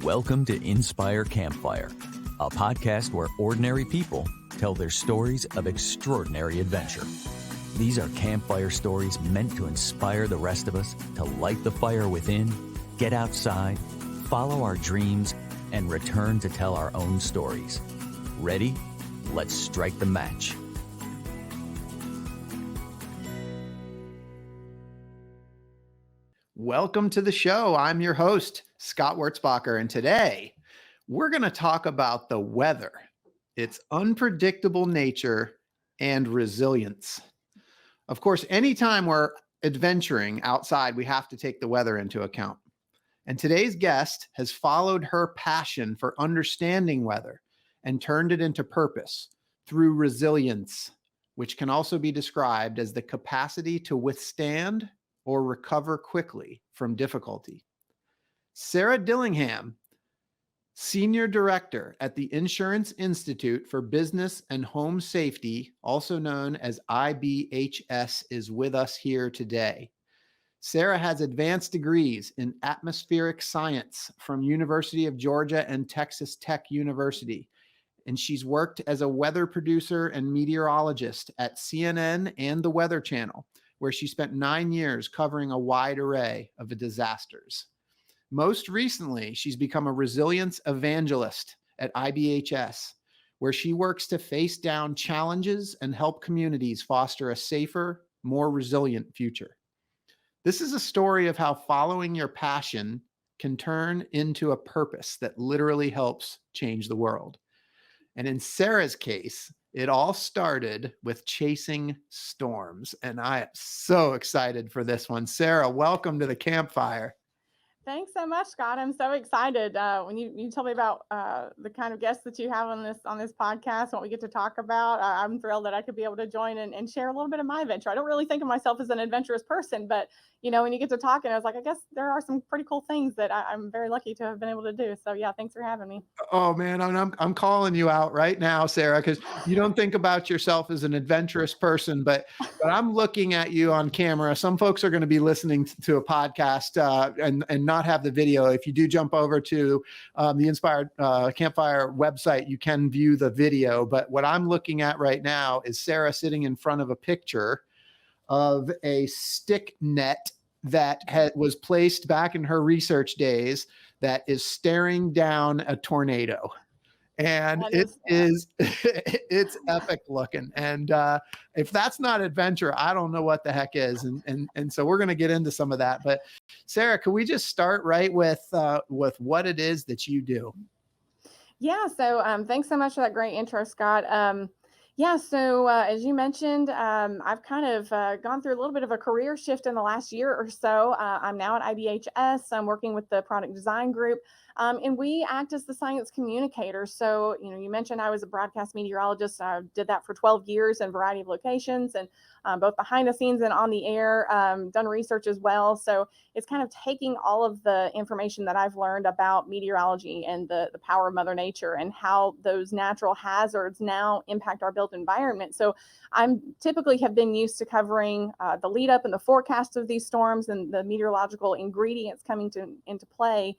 Welcome to Inspire Campfire, a podcast where ordinary people tell their stories of extraordinary adventure. These are campfire stories meant to inspire the rest of us to light the fire within, get outside, follow our dreams, and return to tell our own stories. Ready? Let's strike the match. Welcome to the show. I'm your host, Scott Wurzbacher, and today we're going to talk about the weather, its unpredictable nature, and resilience. Of course, anytime we're adventuring outside, we have to take the weather into account. And today's guest has followed her passion for understanding weather and turned it into purpose through resilience, which can also be described as the capacity to withstand or recover quickly from difficulty. Sarah Dillingham, Senior Director at the Insurance Institute for Business and Home Safety, also known as IBHS, is with us here today. Sarah has advanced degrees in atmospheric science from University of Georgia and Texas Tech University, and she's worked as a weather producer and meteorologist at CNN and the Weather Channel, where she spent 9 years covering a wide array of disasters. Most recently, she's become a resilience evangelist at IBHS, where she works to face down challenges and help communities foster a safer, more resilient future. This is a story of how following your passion can turn into a purpose that literally helps change the world. And in Sarah's case, it all started with chasing storms, and I am so excited for this one. Sarah, welcome to the campfire. Thanks so much, Scott. I'm so excited when you told me about the kind of guests that you have on this podcast, what we get to talk about. I'm thrilled that I could be able to join and share a little bit of my adventure. I don't really think of myself as an adventurous person, but when you get to talking, I was like, I guess there are some pretty cool things that I'm very lucky to have been able to do. So yeah, thanks for having me. Oh man, I'm calling you out right now, Sarah, because you don't think about yourself as an adventurous person, but I'm looking at you on camera. Some folks are going to be listening to a podcast and not have the video. If you do jump over to the Inspired Campfire website, you can view the video. But what I'm looking at right now is Sarah sitting in front of a picture of a stick net that was placed back in her research days that is staring down a tornado. And it's epic looking. And if that's not adventure, I don't know what the heck is. And so we're going to get into some of that. But Sarah, can we just start right with what it is that you do? Yeah. So thanks so much for that great intro, Scott. So as you mentioned, I've kind of gone through a little bit of a career shift in the last year or so. I'm now at IBHS. I'm working with the product design group, and we act as the science communicators. So, you mentioned I was a broadcast meteorologist. I did that for 12 years in a variety of locations, and both behind the scenes and on the air, done research as well. So it's kind of taking all of the information that I've learned about meteorology and the power of Mother Nature and how those natural hazards now impact our built environment. So I'm typically have been used to covering the lead up and the forecast of these storms and the meteorological ingredients coming into play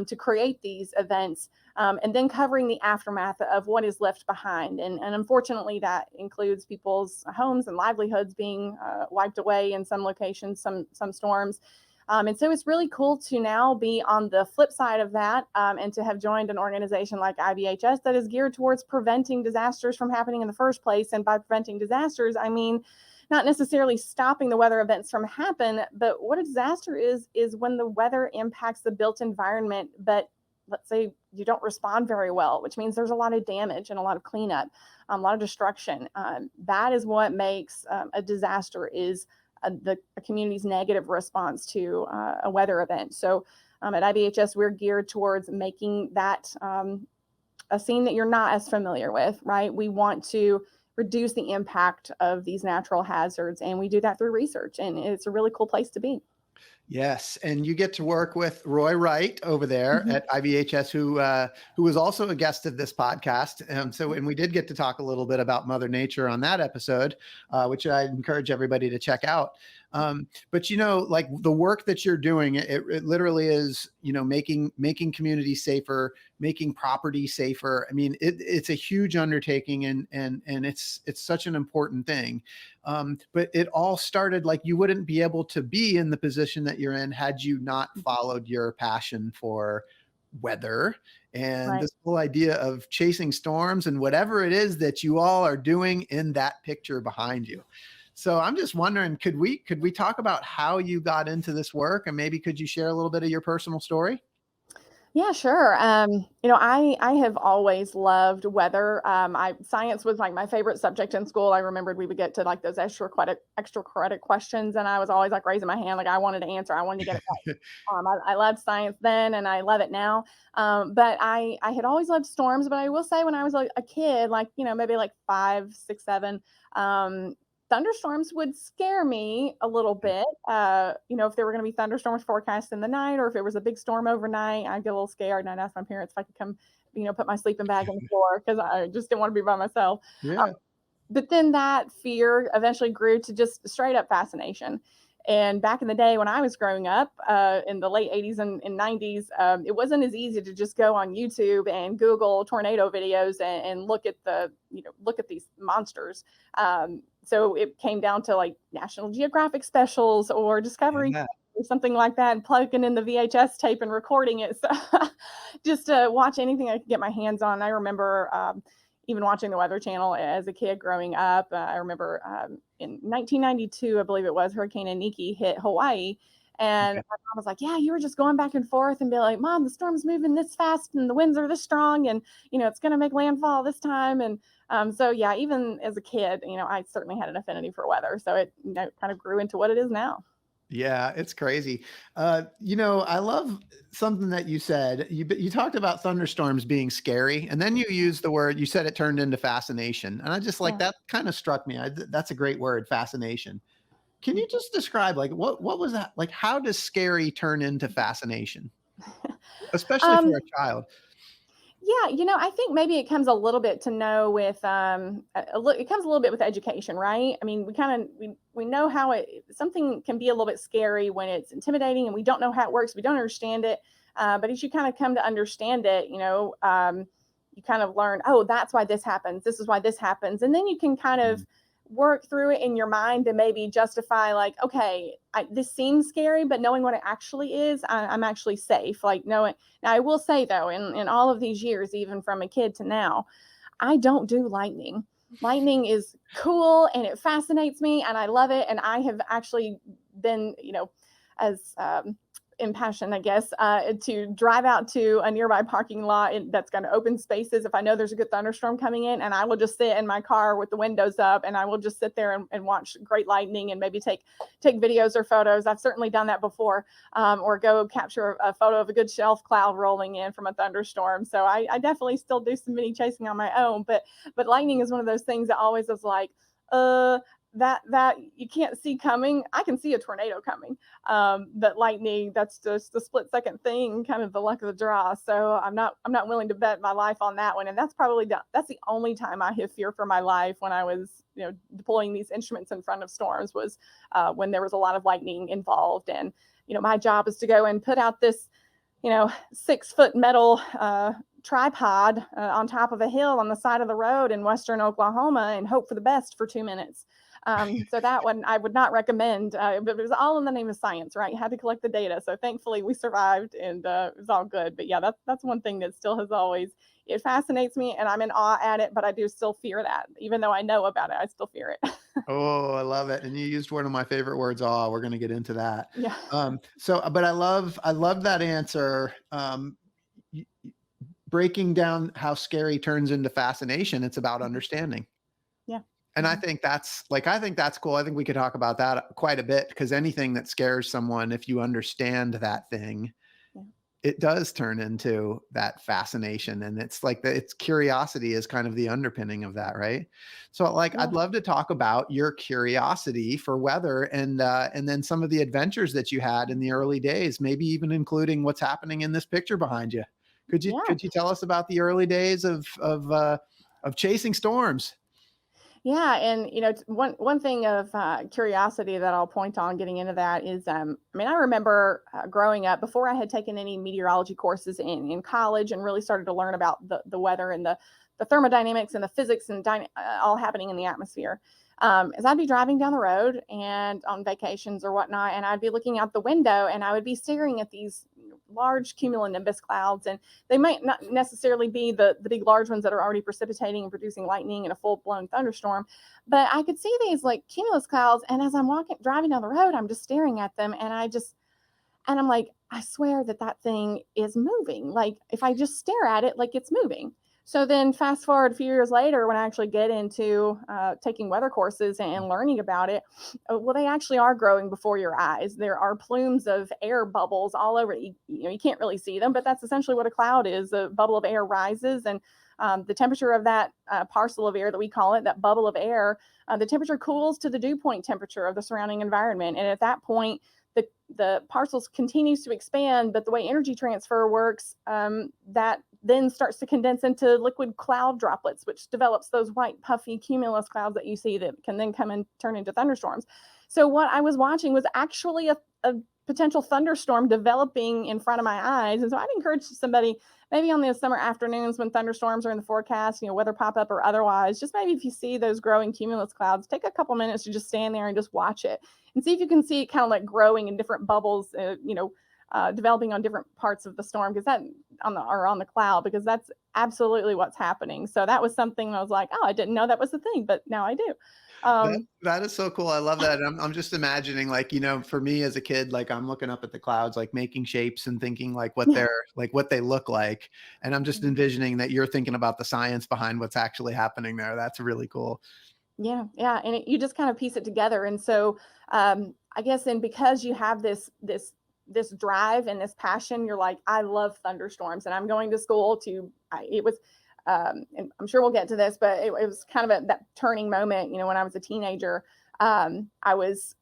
to create these events, and then covering the aftermath of what is left behind. And unfortunately, that includes people's homes and livelihoods being wiped away in some locations, some storms. And so it's really cool to now be on the flip side of that, and to have joined an organization like IBHS that is geared towards preventing disasters from happening in the first place. And by preventing disasters, I mean not necessarily stopping the weather events from happen, but what a disaster is when the weather impacts the built environment, but let's say you don't respond very well, which means there's a lot of damage and a lot of cleanup, a lot of destruction. That is what makes a disaster is the community's negative response to a weather event. So at IBHS, we're geared towards making that a scene that you're not as familiar with, right? We want to reduce the impact of these natural hazards, and we do that through research, and it's a really cool place to be. Yes, and you get to work with Roy Wright over there at IBHS, who was also a guest of this podcast. And we did get to talk a little bit about Mother Nature on that episode, which I encourage everybody to check out. But like the work that you're doing, it literally is, making communities safer, making property safer. I mean, it's a huge undertaking, and it's such an important thing. But it all started, like, you wouldn't be able to be in the position that you're in had you not followed your passion for weather and Right. this whole idea of chasing storms and whatever it is that you all are doing in that picture behind you. So I'm just wondering, could we talk about how you got into this work, and maybe could you share a little bit of your personal story? Yeah, sure. I have always loved weather. I Science was like my favorite subject in school. I remembered we would get to like those extra credit questions, and I was always like raising my hand, like I wanted to answer. I wanted to get it right. I loved science then, and I love it now. But I had always loved storms. But I will say, when I was a kid, like maybe like 5, 6, 7. Thunderstorms would scare me a little bit. If there were going to be thunderstorms forecast in the night, or if it was a big storm overnight, I'd get a little scared, and I'd ask my parents if I could come, put my sleeping bag on the floor, because I just didn't want to be by myself. Um, Yeah. but then that fear eventually grew to just straight up fascination. And back in the day when I was growing up, in the late 80s and 90s, it wasn't as easy to just go on YouTube and Google tornado videos and look at these monsters. So it came down to like National Geographic specials or Discovery Yeah. or something like that, and plugging in the VHS tape and recording it. So just to watch anything I could get my hands on. I remember even watching the Weather Channel as a kid growing up. I remember in 1992, I believe it was, Hurricane Iniki hit Hawaii. And Okay. my mom was like, "Yeah, you were just going back and forth and be like, Mom, the storm's moving this fast and the winds are this strong, and it's going to make landfall this time." And so yeah, even as a kid, I certainly had an affinity for weather. So it kind of grew into what it is now. Yeah, it's crazy. I love something that you said. You talked about thunderstorms being scary, and then you used the word. You said it turned into fascination, and I just like Yeah. that. Kind of struck me. That's a great word, fascination. Can you just describe, like, what was that like? How does scary turn into fascination, especially for Um, a child? Yeah, I think maybe it comes a little bit to know with it comes a little bit with education, right? I mean, we know how something can be a little bit scary when it's intimidating and we don't know how it works, we don't understand it. But as you kind of come to understand it, you kind of learn, oh, that's why this happens. This is why this happens, and then you can kind of work through it in your mind to maybe justify, like, okay, this seems scary, but knowing what it actually is, I'm actually safe. Like, knowing. Now, I will say though, in all of these years, even from a kid to now, I don't do lightning. Lightning is cool and it fascinates me and I love it. And I have actually been, as impassioned, I guess, to drive out to a nearby parking lot that's got open spaces if I know there's a good thunderstorm coming in. And I will just sit in my car with the windows up, and I will just sit there and watch great lightning and maybe take videos or photos. I've certainly done that before, or go capture a photo of a good shelf cloud rolling in from a thunderstorm. So I definitely still do some mini chasing on my own, but lightning is one of those things that always is like, that you can't see coming. I can see a tornado coming, but lightning, that's just the split second thing, kind of the luck of the draw. So I'm not willing to bet my life on that one. And that's the only time I have fear for my life, when I was deploying these instruments in front of storms, was when there was a lot of lightning involved. And my job is to go and put out this 6-foot metal tripod on top of a hill on the side of the road in western Oklahoma and hope for the best for 2 minutes. So that one I would not recommend, but it was all in the name of science, right? You had to collect the data. So thankfully we survived, and it was all good. But yeah, that's one thing that still has always, it fascinates me and I'm in awe at it, but I do still fear that. Even though I know about it, I still fear it. Oh, I love it. And you used one of my favorite words. Oh, we're going to get into that. Yeah. But I love that answer. Y- Breaking down how scary turns into fascination. It's about Mhm. understanding. Yeah. And I Mhm. think that's cool. I think we could talk about that quite a bit, because anything that scares someone, if you understand that thing, Yeah. it does turn into that fascination. And it's like it's curiosity is kind of the underpinning of that, right? So, like, Yeah. I'd love to talk about your curiosity for weather, and then some of the adventures that you had in the early days, maybe even including what's happening in this picture behind you. Yeah. Could you tell us about the early days of chasing storms? Yeah, and one thing of curiosity that I'll point on getting into that is, I mean, I remember growing up before I had taken any meteorology courses in college and really started to learn about the weather and the thermodynamics and the physics and all happening in the atmosphere. As I'd be driving down the road and on vacations or whatnot, and I'd be looking out the window and I would be staring at these large cumulonimbus clouds, and they might not necessarily be the big large ones that are already precipitating and producing lightning and a full-blown thunderstorm, but I could see these like cumulus clouds, and as I'm driving down the road, I'm just staring at them, and I'm like, I swear that thing is moving. Like if I just stare at it, like it's moving. So then fast forward a few years later, when I actually get into taking weather courses and learning about it, well, they actually are growing before your eyes. There are plumes of air bubbles all over. You can't really see them, but that's essentially what a cloud is. A bubble of air rises, and the temperature of that parcel of air that we call it, that bubble of air, the temperature cools to the dew point temperature of the surrounding environment. And at that point, the parcels continues to expand, but the way energy transfer works, that then starts to condense into liquid cloud droplets, which develops those white puffy cumulus clouds that you see that can then come and turn into thunderstorms. So what I was watching was actually a potential thunderstorm developing in front of my eyes. And so I'd encourage somebody, maybe on the summer afternoons when thunderstorms are in the forecast, weather pop up or otherwise, just maybe if you see those growing cumulus clouds, take a couple minutes to just stand there and just watch it and see if you can see it kind of like growing in different bubbles, developing on different parts of the storm, because that on the cloud, because that's absolutely what's happening. So that was something I was like, oh, I didn't know that was a thing, but now I do. That is so cool. I love that. I'm just imagining, like, for me as a kid, like I'm looking up at the clouds, like making shapes and thinking like what they look like. And I'm just envisioning that you're thinking about the science behind what's actually happening there. That's really cool. Yeah, yeah, and you just kind of piece it together. And so I guess, and because you have this drive and this passion, you're like, I love thunderstorms, and I'm going to school to. It was, and I'm sure we'll get to this, but it was kind of that turning moment. When I was a teenager, I was.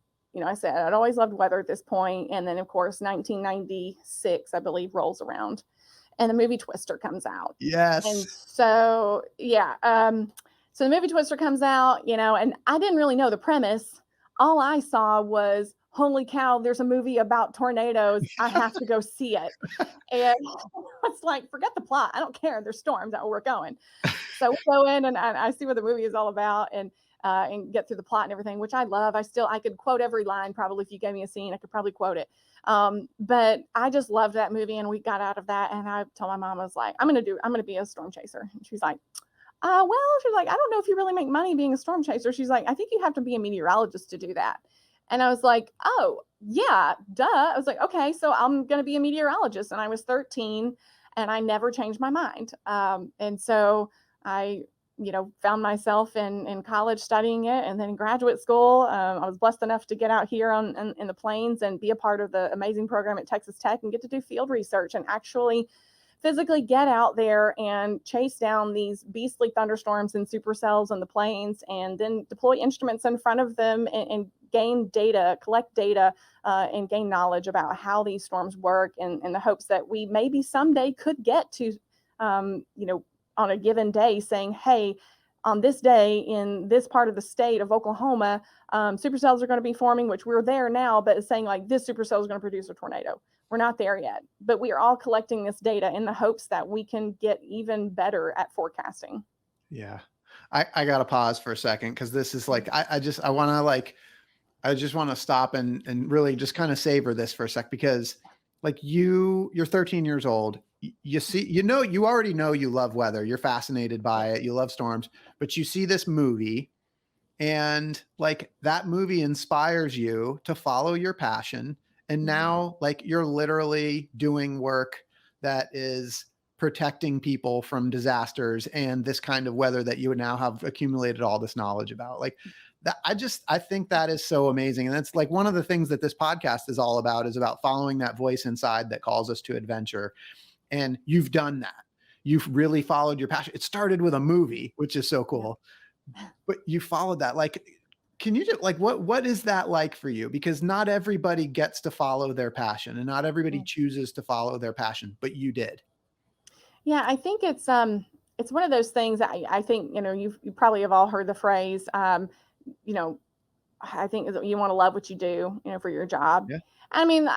I said I'd always loved weather at this point, and then of course 1996, I believe, rolls around, and the movie Twister comes out. Yes. And so yeah. So the movie Twister comes out, and I didn't really know the premise. All I saw was, holy cow, there's a movie about tornadoes. I have to go see it. And it's like, forget the plot. I don't care. There's storms. We're going. So we go in, and I see what the movie is all about, and get through the plot and everything, which I love. I could quote every line. Probably if you gave me a scene, I could probably quote it. But I just loved that movie, and we got out of that, and I told my mom, I was like, I'm going to be a storm chaser. And she's like, well, she's like, I don't know if you really make money being a storm chaser. She's like, I think you have to be a meteorologist to do that. And I was like, oh, yeah, duh. I was like, okay, so I'm going to be a meteorologist. And I was 13, and I never changed my mind. And so I, found myself in college studying it, and then in graduate school. I was blessed enough to get out here in the plains and be a part of the amazing program at Texas Tech and get to do field research and actually physically get out there and chase down these beastly thunderstorms and supercells in the plains, and then deploy instruments in front of them and gain data, collect data, and gain knowledge about how these storms work, in the hopes that we maybe someday could get to, on a given day saying, hey, on this day in this part of the state of Oklahoma, supercells are going to be forming, which we're there now, but it's saying like this supercell is going to produce a tornado. We're not there yet, but we are all collecting this data in the hopes that we can get even better at forecasting. Yeah. I got to pause for a second, because this is like, I just want to stop and really just kind of savor this for a sec, because like you're 13 years old. You see, you already know you love weather. You're fascinated by it. You love storms, but you see this movie, and like that movie inspires you to follow your passion. And now like you're literally doing work that is protecting people from disasters and this kind of weather that you would now have accumulated all this knowledge about. Like that, I think that is so amazing. And that's like one of the things that this podcast is all about, is about following that voice inside that calls us to adventure. And you've done that. You've really followed your passion. It started with a movie, which is so cool, but you followed that. Like, can you just like, what is that like for you? Because not everybody gets to follow their passion, and not everybody chooses to follow their passion, but you did. Yeah, I think it's it's one of those things that I think, you probably have all heard the phrase, you know, I think that you want to love what you do, for your job. Yeah. I mean,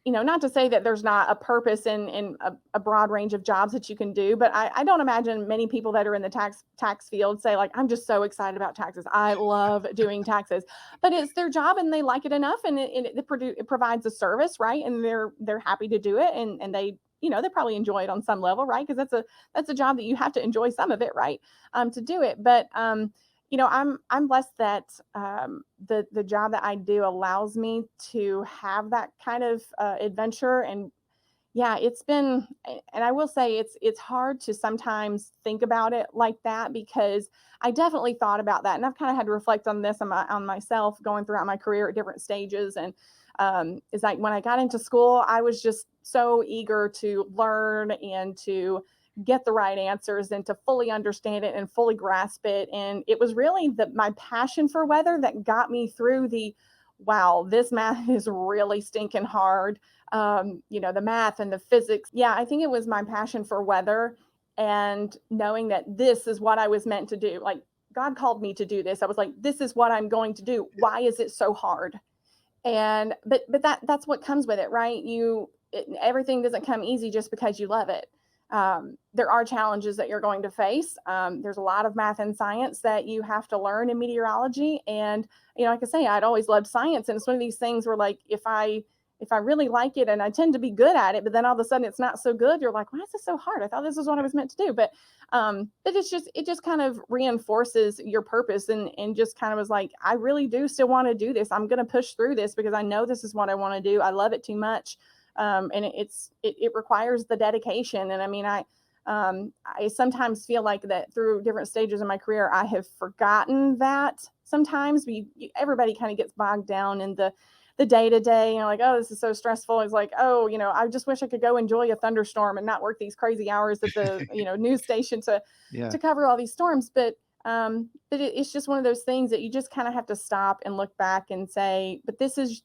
not to say that there's not a purpose in a broad range of jobs that you can do, but I don't imagine many people that are in the tax field say like, I'm just so excited about taxes. I love doing taxes, but it's their job and they like it enough, and it provides a service, right? And they're happy to do it, and they, they probably enjoy it on some level, right? Because that's a job that you have to enjoy some of it, right? To do it, but I'm blessed that the job that I do allows me to have that kind of adventure. And yeah, it's been, and I will say it's hard to sometimes think about it like that, because I definitely thought about that, and I've kind of had to reflect on this on myself going throughout my career at different stages. And it's like when I got into school, I was just so eager to learn and to get the right answers and to fully understand it and fully grasp it. And it was really my passion for weather that got me through wow, this math is really stinking hard. The math and the physics. Yeah, I think it was my passion for weather and knowing that this is what I was meant to do. Like, God called me to do this. I was like, this is what I'm going to do. Why is it so hard? And but that's what comes with it, right? Everything doesn't come easy just because you love it. There are challenges that you're going to face. There's a lot of math and science that you have to learn in meteorology. And, like I say, I'd always loved science. And it's one of these things where, like, if I really like it and I tend to be good at it, but then all of a sudden it's not so good, you're like, why is this so hard? I thought this is what I was meant to do. But it just kind of reinforces your purpose and just kind of was like, I really do still want to do this. I'm going to push through this because I know this is what I want to do. I love it too much. And it requires the dedication. And I mean, I sometimes feel like that through different stages of my career, I have forgotten that sometimes. Everybody kind of gets bogged down in the day to day, like, oh, this is so stressful. It's like, oh, I just wish I could go enjoy a thunderstorm and not work these crazy hours at the, news station to cover all these storms. But it's just one of those things that you just kind of have to stop and look back and say, but this is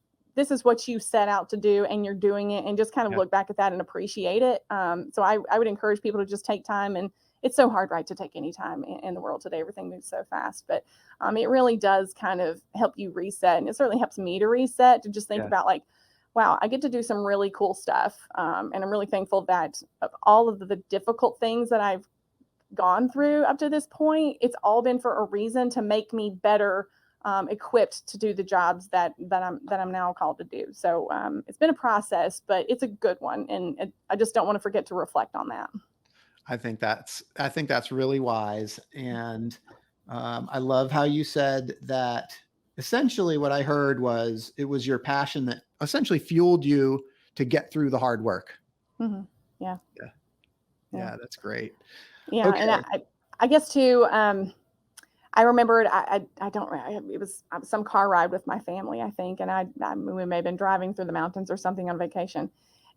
what you set out to do and you're doing it, and just kind of look back at that and appreciate it. So I would encourage people to just take time, and it's so hard, right, to take any time in the world today. Everything moves so fast, but it really does kind of help you reset. And it certainly helps me to reset, to just think about like, wow, I get to do some really cool stuff. And I'm really thankful that of all of the difficult things that I've gone through up to this point, it's all been for a reason to make me better equipped to do the jobs that I'm now called to do. So it's been a process, but it's a good one. And I just don't want to forget to reflect on that. I think that's really wise. And I love how you said that. Essentially what I heard was it was your passion that essentially fueled you to get through the hard work. Mm-hmm. Yeah. That's great. Yeah. Okay. And I guess too, I remembered, it was some car ride with my family, I think. And we may have been driving through the mountains or something on vacation.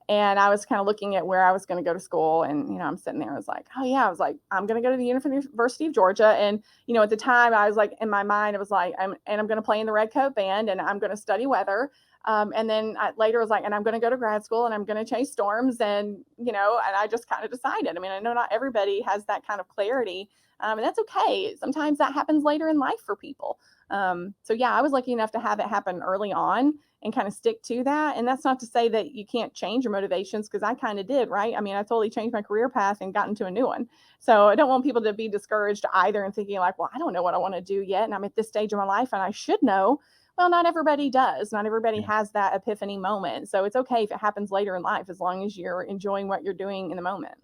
And I was kind of looking at where I was going to go to school. And, I'm sitting there, I was like, oh yeah, I was like, I'm going to go to the University of Georgia. And, at the time I was like, in my mind, it was like, I'm going to play in the Redcoat Band and I'm going to study weather. And then later I was like, and I'm going to go to grad school and I'm going to chase storms. And, and I just kind of decided, I mean, I know not everybody has that kind of clarity. And that's okay. Sometimes that happens later in life for people. So yeah, I was lucky enough to have it happen early on and kind of stick to that. And that's not to say that you can't change your motivations, because I kind of did, right? I mean, I totally changed my career path and got into a new one. So I don't want people to be discouraged either and thinking like, well, I don't know what I want to do yet, and I'm at this stage of my life and I should know. Well, not everybody does. Not everybody has that epiphany moment. So it's okay if it happens later in life, as long as you're enjoying what you're doing in the moment.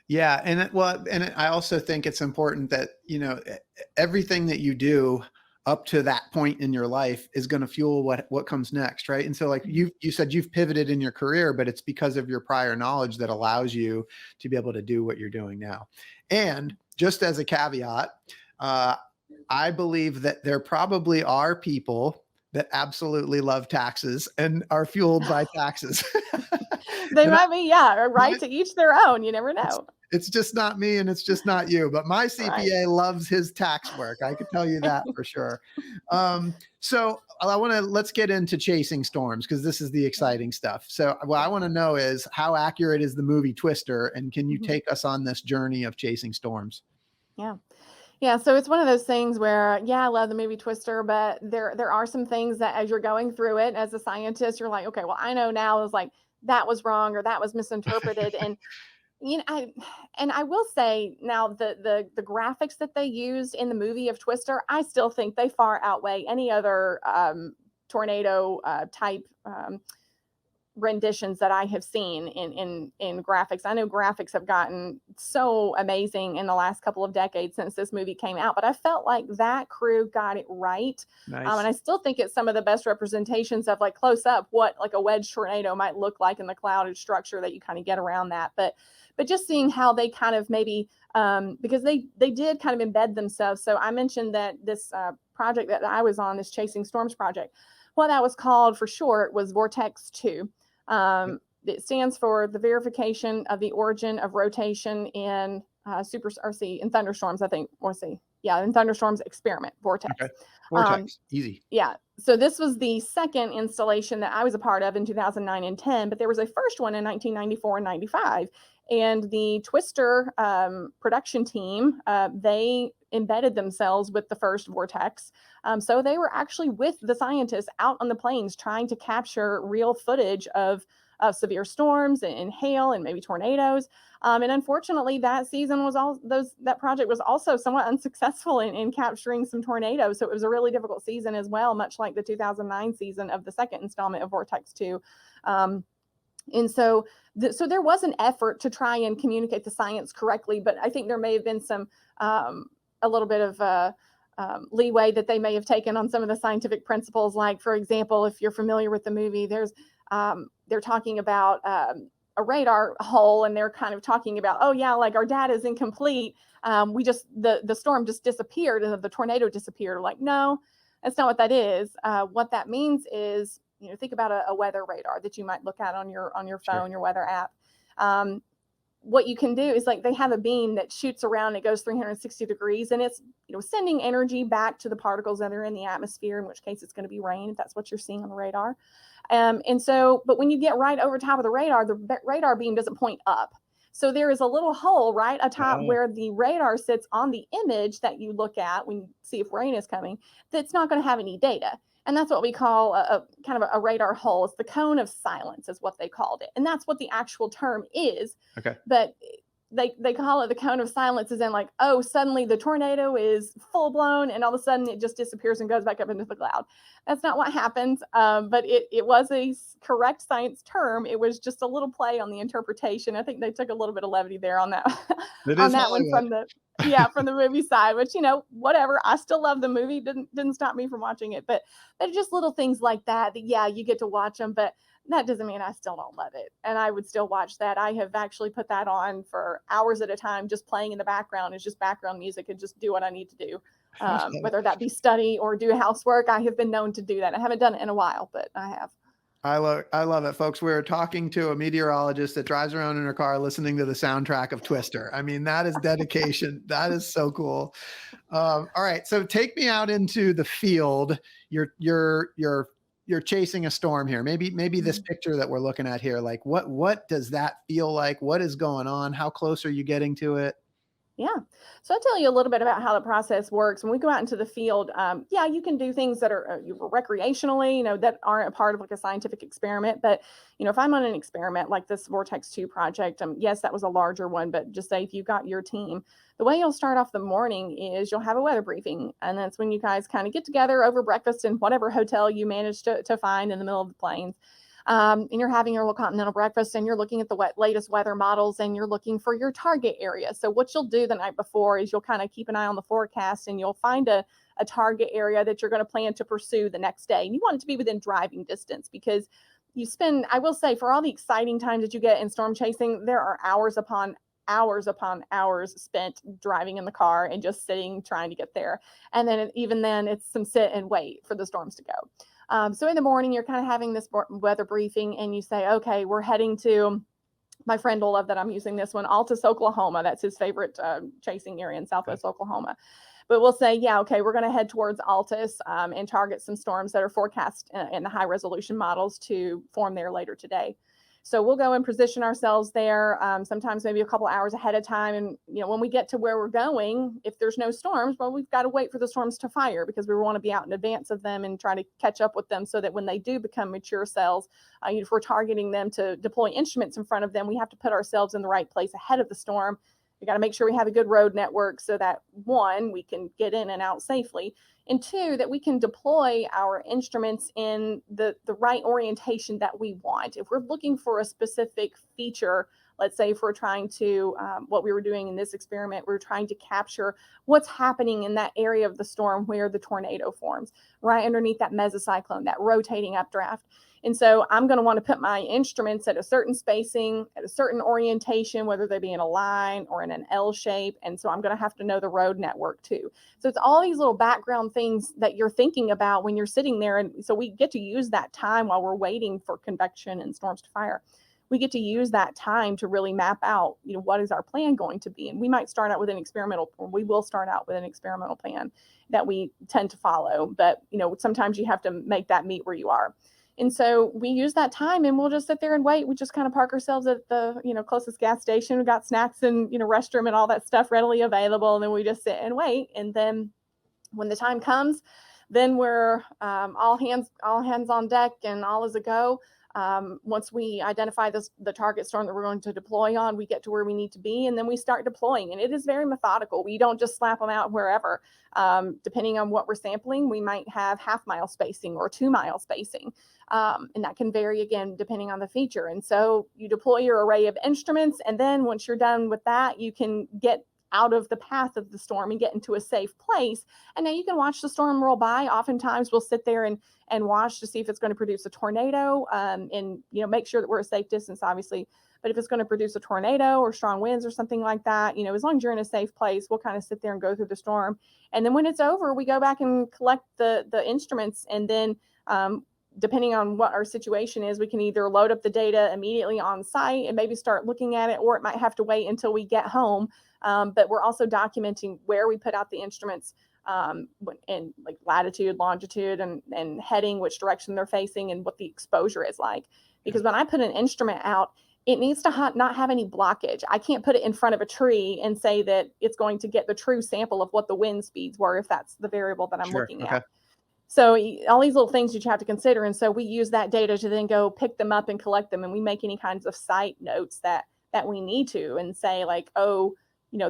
Yeah. And I also think it's important that, everything that you do up to that point in your life is going to fuel what comes next. Right. And so like you said, you've pivoted in your career, but it's because of your prior knowledge that allows you to be able to do what you're doing now. And just as a caveat, I believe that there probably are people that absolutely love taxes and are fueled by taxes. They might be, right, to each their own. You never know. It's just not me and it's just not you. But my CPA loves his tax work. I could tell you that for sure. So let's get into Chasing Storms because this is the exciting stuff. So what I want to know is how accurate is the movie Twister, and can you take us on this journey of Chasing Storms? Yeah. Yeah, so it's one of those things where, I love the movie Twister, but there are some things that as you're going through it as a scientist, you're like, okay, well, I know now is like that was wrong or that was misinterpreted. And I will say now the graphics that they used in the movie of Twister, I still think they far outweigh any other tornado type renditions that I have seen in graphics. I know graphics have gotten so amazing in the last couple of decades since this movie came out, but I felt like that crew got it right. Nice. And I still think it's some of the best representations of like close up what like a wedge tornado might look like in the clouded structure that you kind of get around that. But just seeing how they kind of maybe because they did kind of embed themselves. So I mentioned that this project that I was on, this Chasing Storms project, what that was called for short was Vortex 2. It stands for the verification of the origin of rotation in in thunderstorms, I think, in thunderstorms experiment, Vortex. Okay. Vortex, easy. Yeah. So this was the second installation that I was a part of in 2009 and 10, but there was a first one in 1994 and 95. And the Twister production team, they embedded themselves with the first Vortex. So they were actually with the scientists out on the plains trying to capture real footage of severe storms and hail and maybe tornadoes. And unfortunately, that season that project was also somewhat unsuccessful in capturing some tornadoes. So it was a really difficult season as well, much like the 2009 season of the second installment of Vortex 2. And so there was an effort to try and communicate the science correctly, but I think there may have been some a little bit of leeway that they may have taken on some of the scientific principles. Like, for example, if you're familiar with the movie, they're talking about a radar hole, and they're kind of talking about, oh yeah, like our data is incomplete. The storm just disappeared and the tornado disappeared. Like, no, that's not what that is. What that means is, think about a weather radar that you might look at on your phone, your weather app. What you can do is like they have a beam that shoots around, it goes 360 degrees, and it's sending energy back to the particles that are in the atmosphere, in which case it's going to be rain if that's what you're seeing on the radar. But when you get right over top of the radar beam doesn't point up. So there is a little hole right atop where the radar sits on the image that you look at when you see if rain is coming, that's not going to have any data. And that's what we call a kind of a radar hole. It's the cone of silence is what they called it. And that's what the actual term is. Okay. But they call it the cone of silence, as in like, oh, suddenly the tornado is full blown and all of a sudden it just disappears and goes back up into the cloud. That's not what happens. But it was a correct science term. It was just a little play on the interpretation. I think they took a little bit of levity there on that on that one from the movie side, which, whatever. I still love the movie. Didn't stop me from watching it. But just little things like that, you get to watch them, but that doesn't mean I still don't love it. And I would still watch that. I have actually put that on for hours at a time, just playing in the background. It's just background music and just do what I need to do. Whether that be study or do housework, I have been known to do that. I haven't done it in a while, but I have. I love it, folks. We're talking to a meteorologist that drives around in her car listening to the soundtrack of Twister. I mean, that is dedication. That is so cool. All right. So take me out into the field. You're chasing a storm here. Maybe this picture that we're looking at here, like what does that feel like? What is going on? How close are you getting to it? Yeah. So I'll tell you a little bit about how the process works. When we go out into the field, you can do things that are recreationally, that aren't a part of like a scientific experiment. But, if I'm on an experiment like this Vortex 2 project, yes, that was a larger one, but just say if you've got your team, the way you'll start off the morning is you'll have a weather briefing. And that's when you guys kind of get together over breakfast in whatever hotel you manage to find in the middle of the plains. And you're having your little continental breakfast and you're looking at the latest weather models and you're looking for your target area. So what you'll do the night before is you'll kind of keep an eye on the forecast and you'll find a target area that you're going to plan to pursue the next day. And you want it to be within driving distance because I will say, for all the exciting times that you get in storm chasing, there are hours upon hours spent driving in the car and just sitting trying to get there. And then even then it's some sit and wait for the storms to go. So in the morning, you're kind of having this weather briefing and you say, okay, we're heading to My friend will love that I'm using this one. Altus, Oklahoma. That's his favorite chasing area in Southwest Oklahoma. But we'll say, yeah, okay, we're going to head towards Altus and target some storms that are forecast in the high resolution models to form there later today. So we'll go and position ourselves there, sometimes maybe a couple hours ahead of time. And, when we get to where we're going, if there's no storms, well, we've got to wait for the storms to fire because we want to be out in advance of them and try to catch up with them so that when they do become mature cells, if we're targeting them to deploy instruments in front of them, we have to put ourselves in the right place ahead of the storm. We got to make sure we have a good road network so that, one, we can get in and out safely, and two, that we can deploy our instruments in the right orientation that we want. If we're looking for a specific feature, let's say if we're trying to, what we were doing in this experiment, we're trying to capture what's happening in that area of the storm where the tornado forms, right underneath that mesocyclone, that rotating updraft. And so I'm going to want to put my instruments at a certain spacing, at a certain orientation, whether they be in a line or in an L shape. And so I'm going to have to know the road network too. So it's all these little background things that you're thinking about when you're sitting there. And so we get to use that time while we're waiting for convection and storms to fire. We get to use that time to really map out, what is our plan going to be? And we might start out with we will start out with an experimental plan that we tend to follow. But, sometimes you have to make that meet where you are. And so we use that time and we'll just sit there and wait. We just kind of park ourselves at the, closest gas station. We've got snacks and, restroom and all that stuff readily available. And then we just sit and wait. And then when the time comes, then we're all hands on deck and all is a go. Once we identify the target storm that we're going to deploy on, we get to where we need to be, and then we start deploying. And it is very methodical. We don't just slap them out wherever. Depending on what we're sampling, we might have 1/2 mile spacing or 2 mile spacing. And that can vary again, depending on the feature. And so you deploy your array of instruments, and then once you're done with that, you can get out of the path of the storm and get into a safe place. And now you can watch the storm roll by. Oftentimes we'll sit there and watch to see if it's going to produce a tornado, and make sure that we're a safe distance, obviously. But if it's going to produce a tornado or strong winds or something like that, as long as you're in a safe place, we'll kind of sit there and go through the storm. And then when it's over, we go back and collect the instruments. And then depending on what our situation is, we can either load up the data immediately on site and maybe start looking at it, or it might have to wait until we get home. But we're also documenting where we put out the instruments, and like latitude, longitude, and heading, which direction they're facing, and what the exposure is like. Because when I put an instrument out, it needs to not have any blockage. I can't put it in front of a tree and say that it's going to get the true sample of what the wind speeds were, if that's the variable that I'm looking at. So all these little things that you have to consider. And so we use that data to then go pick them up and collect them. And we make any kinds of site notes that we need to, and say like, oh,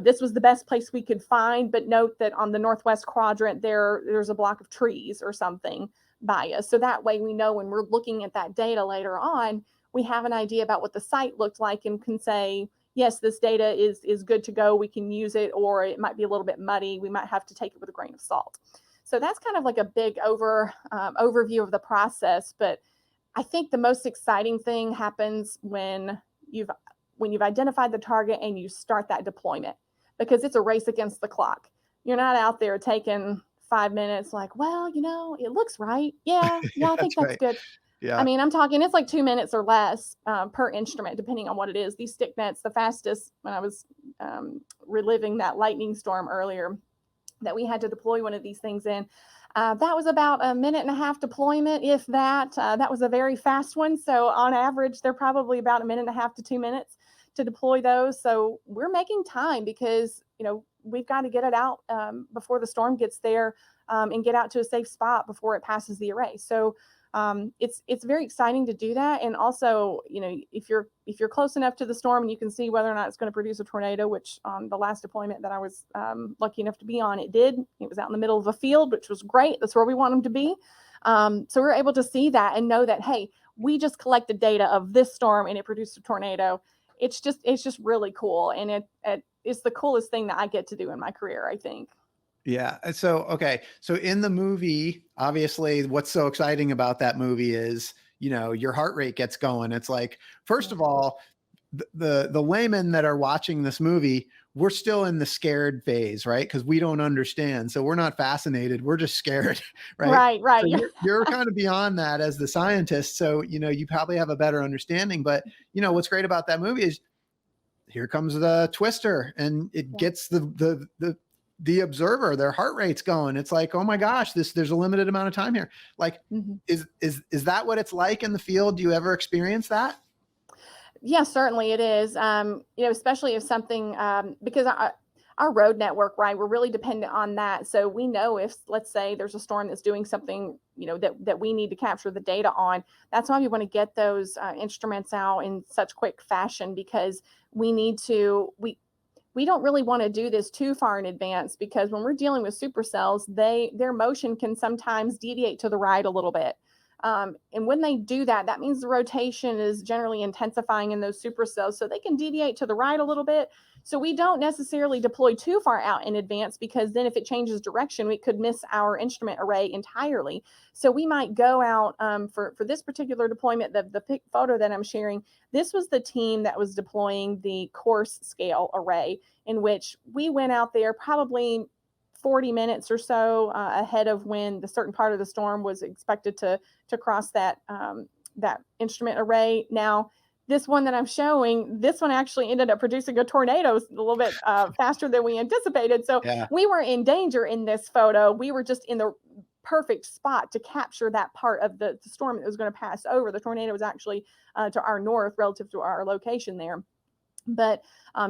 this was the best place we could find, but note that on the northwest quadrant, there's a block of trees or something by us. So that way we know when we're looking at that data later on, we have an idea about what the site looked like and can say, yes, this data is good to go. We can use it, or it might be a little bit muddy. We might have to take it with a grain of salt. So that's kind of like a big overview of the process. But I think the most exciting thing happens when you've identified the target and you start that deployment, because it's a race against the clock. You're not out there taking 5 minutes like, well, it looks right. Yeah, I think that's good. Yeah. I mean, I'm talking, it's like 2 minutes or less per instrument, depending on what it is. These stick nets, the fastest, when I was reliving that lightning storm earlier, that we had to deploy one of these things in. That was about 1.5 minute deployment, if that. That was a very fast one. So on average, they're probably about 1.5 minutes to 2 minutes to deploy those. So we're making time because, we've got to get it out before the storm gets there, and get out to a safe spot before it passes the array. So it's very exciting to do that. And also, if you're close enough to the storm and you can see whether or not it's going to produce a tornado, which on the last deployment that I was lucky enough to be on, it did. It was out in the middle of a field, which was great. That's where we want them to be. So we're able to see that and know that, hey, we just collected data of this storm and it produced a tornado. It's just really cool. And it's the coolest thing that I get to do in my career, I think. Yeah. So, okay. So in the movie, obviously what's so exciting about that movie is, your heart rate gets going. It's like, first of all, the laymen that are watching this movie, we're still in the scared phase, right? Because we don't understand. So we're not fascinated. We're just scared, right? Right. So you're kind of beyond that as the scientist. So, you probably have a better understanding. But, what's great about that movie is here comes the twister, and it gets the observer, their heart rate's going. It's like, oh my gosh, there's a limited amount of time here. Like, is that what it's like in the field? Do you ever experience that? Yeah, certainly it is. Especially if something, because our road network, right, we're really dependent on that. So we know if, let's say, there's a storm that's doing something, that we need to capture the data on. That's why we want to get those instruments out in such quick fashion, because we don't really want to do this too far in advance, because when we're dealing with supercells, their motion can sometimes deviate to the right a little bit. And when they do that, that means the rotation is generally intensifying in those supercells, so they can deviate to the right a little bit. So we don't necessarily deploy too far out in advance, because then if it changes direction, we could miss our instrument array entirely. So we might go out for this particular deployment, the photo that I'm sharing. This was the team that was deploying the course scale array, in which we went out there probably 40 minutes or so ahead of when the certain part of the storm was expected to cross that instrument array. Now, this one that I'm showing, this one actually ended up producing a tornado a little bit faster than we anticipated. So we were in danger in this photo. We were just in the perfect spot to capture that part of the storm that was going to pass over. The tornado was actually to our north relative to our location there. But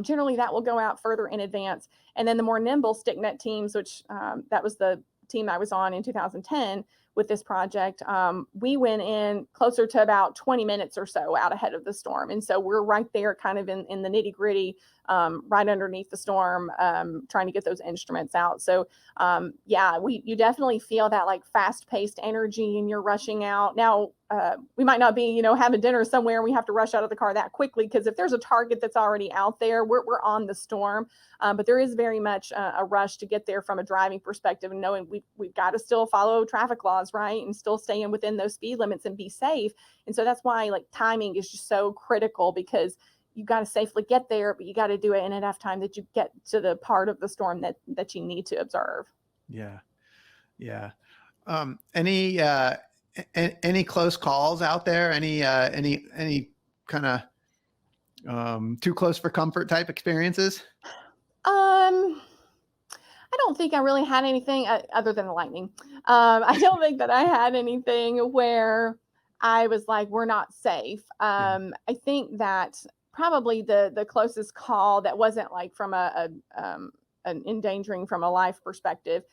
generally that will go out further in advance. And then the more nimble sticknet teams, which that was the team I was on in 2010 with this project, we went in closer to about 20 minutes or so out ahead of the storm. And so we're right there kind of in the nitty gritty, right underneath the storm, trying to get those instruments out. So you definitely feel that like fast paced energy, and you're rushing out. Now, we might not be, having dinner somewhere and we have to rush out of the car that quickly, because if there's a target that's already out there, we're on the storm. But there is very much a rush to get there from a driving perspective, and knowing we've got to still follow traffic laws, right? And still staying within those speed limits and be safe. And so that's why like timing is just so critical, because you've got to safely get there, but you got to do it in enough time that you get to the part of the storm that you need to observe. Yeah. Any close calls out there? Any kind of too close for comfort type experiences? I don't think I really had anything other than the lightning. I don't think that I had anything where I was like, we're not safe. I think that probably the closest call that wasn't like from an endangering from a life perspective,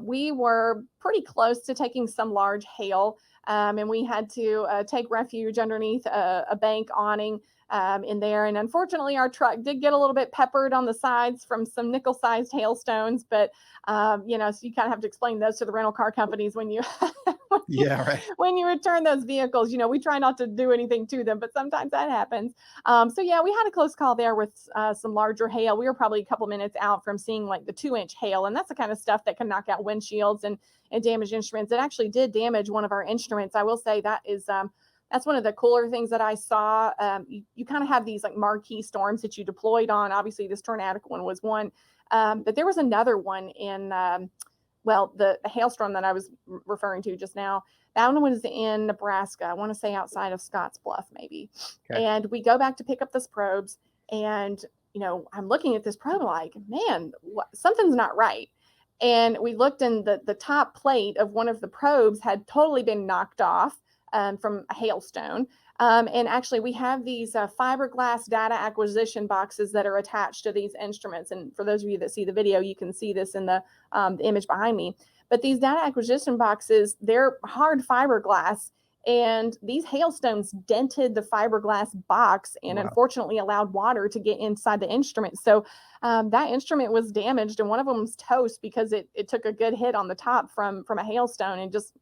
we were pretty close to taking some large hail, and we had to take refuge underneath a bank awning in there. And unfortunately, our truck did get a little bit peppered on the sides from some nickel-sized hailstones. But, so you kind of have to explain those to the rental car companies when you when you return those vehicles. We try not to do anything to them, but sometimes that happens. We had a close call there with some larger hail. We were probably a couple minutes out from seeing like the 2-inch hail, and that's the kind of stuff that can knock out windshields and damage instruments. It actually did damage one of our instruments. I will say that is that's one of the cooler things that I saw. You kind of have these like marquee storms that you deployed on. Obviously, this tornadic one was one, but there was another one in the hailstorm that I was referring to just now. That one was in Nebraska. I want to say outside of Scottsbluff, maybe. Okay. And we go back to pick up this probes, and I'm looking at this probe like, man, something's not right. And we looked, and the top plate of one of the probes had totally been knocked off from a hailstone. And actually, we have these fiberglass data acquisition boxes that are attached to these instruments. And for those of you that see the video, you can see this in the image behind me. But these data acquisition boxes, they're hard fiberglass, and these hailstones dented the fiberglass box and unfortunately allowed water to get inside the instrument. So that instrument was damaged, and one of them was toast because it took a good hit on the top from a hailstone and just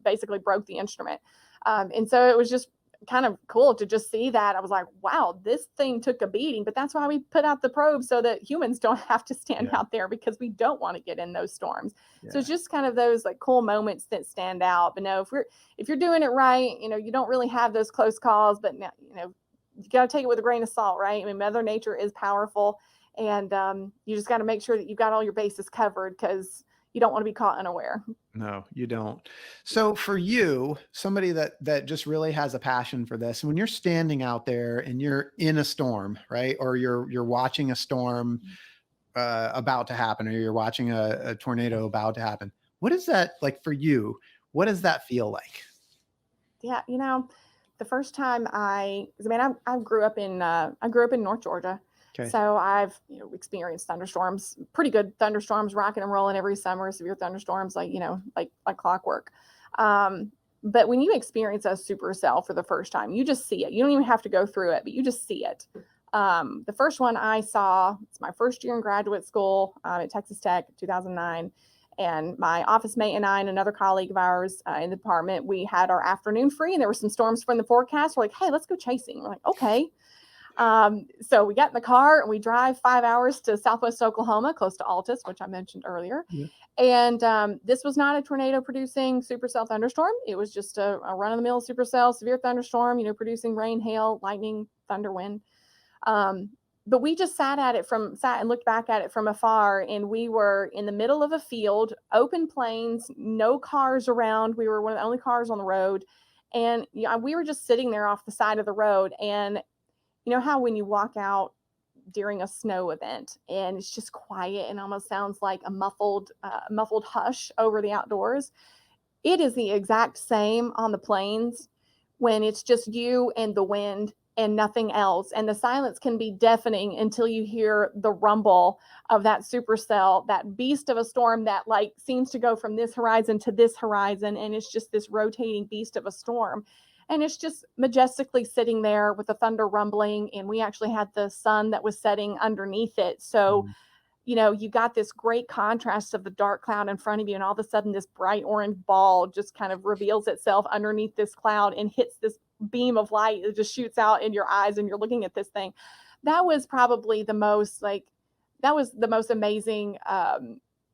basically broke the instrument. And so it was just kind of cool to just see that. I was like, wow, this thing took a beating. But that's why we put out the probe, so that humans don't have to stand out there, because we don't want to get in those storms. So it's just kind of those like cool moments that stand out. But no, if you're doing it right, you don't really have those close calls, but you got to take it with a grain of salt, right? I mean, Mother Nature is powerful, And you just got to make sure that you've got all your bases covered, because you don't want to be caught unaware. No, you don't. So for you, somebody that just really has a passion for this, when you're standing out there and you're in a storm, right? Or you're watching a storm about to happen, or you're watching a tornado about to happen. What is that like for you? What does that feel like? Yeah, the first time I grew up in North Georgia. Okay. So I've experienced thunderstorms, pretty good thunderstorms, rocking and rolling every summer, severe thunderstorms, like clockwork. But when you experience a supercell for the first time, you just see it. You don't even have to go through it, but you just see it. The first one I saw, it's my first year in graduate school at Texas Tech, 2009. And my office mate and I and another colleague of ours in the department, we had our afternoon free, and there were some storms from the forecast. We're like, hey, let's go chasing. We're like, okay. So we got in the car and we drive 5 hours to Southwest Oklahoma, close to Altus, which I mentioned earlier. Yeah. And this was not a tornado producing supercell thunderstorm. It was just a run of the mill supercell, severe thunderstorm, producing rain, hail, lightning, thunder, wind. But we just sat and looked back at it from afar, and we were in the middle of a field, open plains, no cars around. We were one of the only cars on the road. And we were just sitting there off the side of the road. And you know how when you walk out during a snow event and it's just quiet and almost sounds like a muffled hush over the outdoors? It is the exact same on the plains when it's just you and the wind and nothing else. And the silence can be deafening until you hear the rumble of that supercell, that beast of a storm that like seems to go from this horizon to this horizon. And it's just this rotating beast of a storm. And it's just majestically sitting there with the thunder rumbling. And we actually had the sun that was setting underneath it. So, you got this great contrast of the dark cloud in front of you. And all of a sudden, this bright orange ball just kind of reveals itself underneath this cloud and hits this beam of light. It just shoots out in your eyes and you're looking at this thing. That was probably the most amazing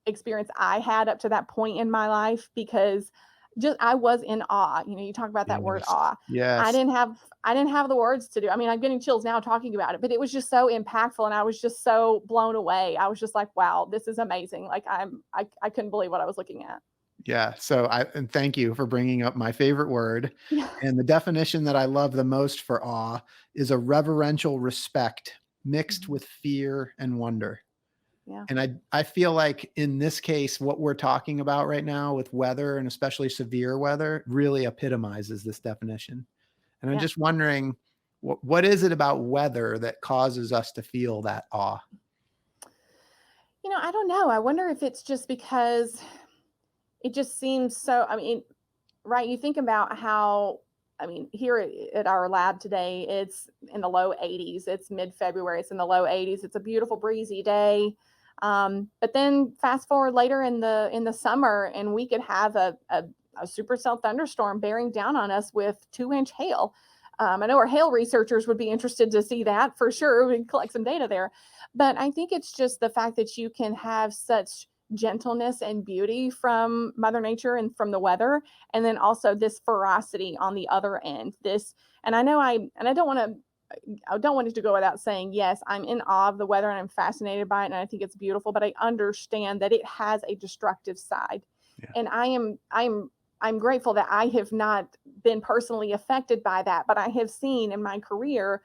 experience I had up to that point in my life, because I was in awe. You talk about that word awe. Yes. I didn't have the words to do. I mean, I'm getting chills now talking about it, but it was just so impactful, and I was just so blown away. I was just like, wow, this is amazing. Like I couldn't believe what I was looking at. Yeah. So and thank you for bringing up my favorite word. And the definition that I love the most for awe is a reverential respect mixed with fear and wonder. Yeah. And I feel like in this case, what we're talking about right now with weather, and especially severe weather, really epitomizes this definition. And I'm just wondering, what is it about weather that causes us to feel that awe? I don't know. I wonder if it's just because it just seems so, right. You think about how, here at our lab today, it's in the low 80s. It's mid-February. It's in the low 80s. It's a beautiful breezy day. But then fast forward later in the summer, and we could have a supercell thunderstorm bearing down on us with 2-inch hail. I know our hail researchers would be interested to see that for sure. We can collect some data there. But I think it's just the fact that you can have such gentleness and beauty from Mother Nature and from the weather, and then also this ferocity on the other end. And I don't want it to go without saying, yes, I'm in awe of the weather and I'm fascinated by it and I think it's beautiful, but I understand that it has a destructive side. Yeah. And I'm grateful that I have not been personally affected by that, but I have seen in my career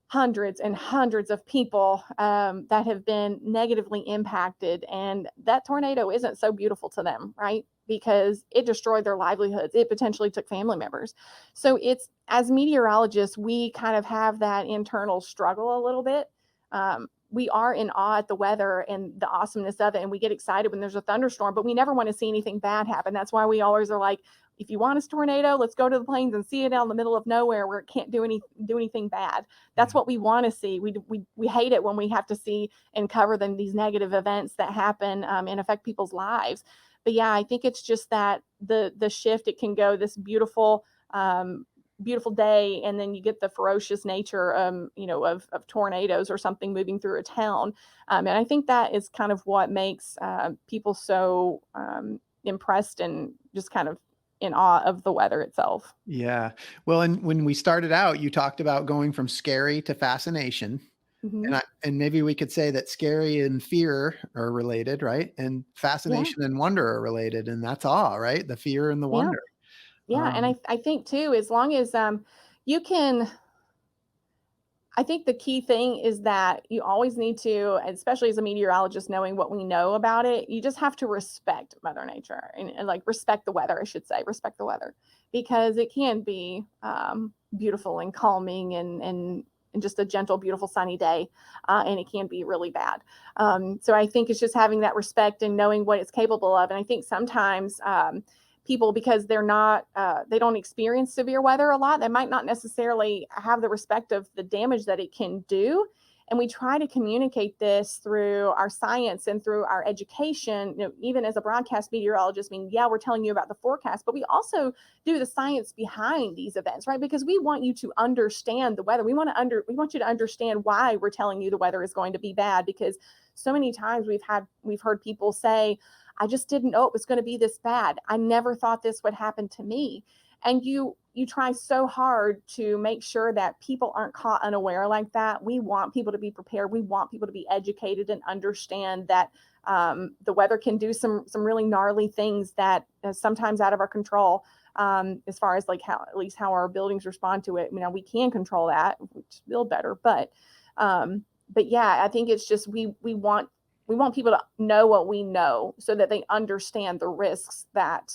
hundreds and hundreds of people that have been negatively impacted, and that tornado isn't so beautiful to them, right? Because it destroyed their livelihoods. It potentially took family members. So as meteorologists, we kind of have that internal struggle a little bit. We are in awe at the weather and the awesomeness of it, and we get excited when there's a thunderstorm, but we never want to see anything bad happen. That's why we always are like, if you want a tornado, let's go to the plains and see it out in the middle of nowhere where it can't do anything bad. That's what we want to see. We hate it when we have to see and cover these negative events that happen and affect people's lives. But yeah, I think it's just that the shift. It can go this beautiful day, and then you get the ferocious nature of tornadoes or something moving through a town, and I think that is kind of what makes people so impressed and just kind of in awe of the weather itself. Yeah. Well, and when we started out, you talked about going from scary to fascination. Mhm. And maybe we could say that scary and fear are related, right? And Yeah. fascination and wonder are related, and that's awe, right? The fear and the Yeah. wonder. Yeah. And Um, I think too, as long as you can, I think the key thing is that you always need to, especially as a meteorologist, knowing what we know about it, you just have to respect Mother Nature and like respect the weather, I should say, respect the weather, because it can be beautiful and calming and just a gentle, beautiful sunny day. And it can be really bad. So I think it's just having that respect and knowing what it's capable of. And I think sometimes people, because they don't experience severe weather a lot, they might not necessarily have the respect of the damage that it can do. And we try to communicate this through our science and through our education. Even as a broadcast meteorologist, I mean, yeah, we're telling you about the forecast, but we also do the science behind these events, right? Because we want you to understand the weather. We want you to understand why we're telling you the weather is going to be bad, because so many times we've heard people say, I just didn't know it was going to be this bad. I never thought this would happen to me. And you try so hard to make sure that people aren't caught unaware like that. We want people to be prepared. We want people to be educated and understand that the weather can do some really gnarly things that sometimes out of our control. As far as like how, at least how our buildings respond to it. We can control that, which build better, but yeah, I think it's just we want people to know what we know so that they understand the risks that